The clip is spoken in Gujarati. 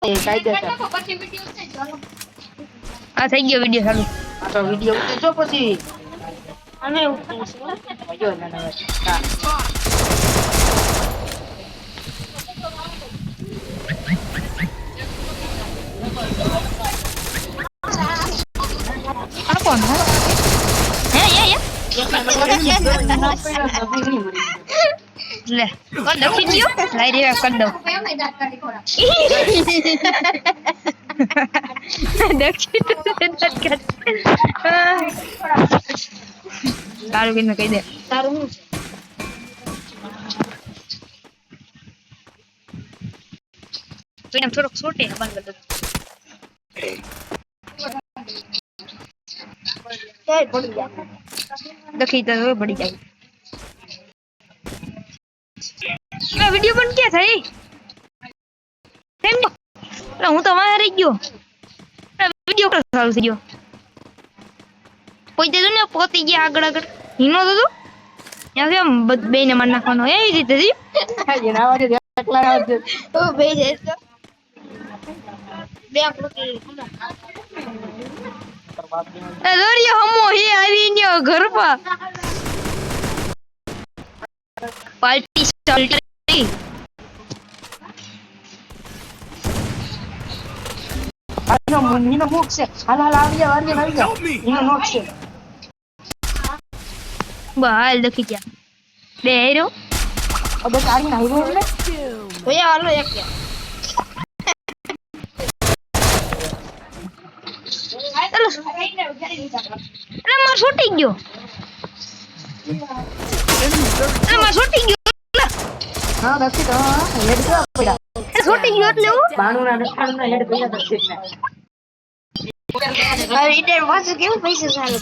એ કાયદેસર આ થઈ ગયો વિડિયો ચાલુ. આ તો વિડિયો ઉતરજો પછી અમે ઉતરીશું. જો ના ના હા આ કોણ હે લે કોણ દખી ગયો લાઈ રે કર દો દખી તારું કીને કહી દે તારું હું તો એમ થોડોક છોટે બંધ કર દો પડી જાય દખી તો પડી જાય मैं वीडियो बन क्या था હું તો વાહ રહી ગયો વિડિયો પર ચાલુ થઈ ગયો કોઈ દે ને પોતી ગયા આગળ આગળ હિનો તો ત્યાં આમ બેને માર નાખવાનો એવી રીતે જી એના વાજે એકલા આવજે તો બે જાય તો બે પોતી લોરિયો હમો હે આવી ગયો ઘર પર પાર્ટી સ્ટાર્ટ આનો મુન્નીનો મુખ છે હાલ હાલ આવી જાવ એનો નોક છે બાલ દખી ગયા બે હેરો અબે તારી ના હીરો એટલે ભૈયા હાલો એક કે ચાલો અરે માર છૂટી ગયો હા નથી તો હેડ તો પડ્યા છૂટી ગયો એટલે હું બાણુના નખાણના હેડ કર્યા દક્ષિણને હવે ઈડર વાંચું કેવું પૈસા ચાલુ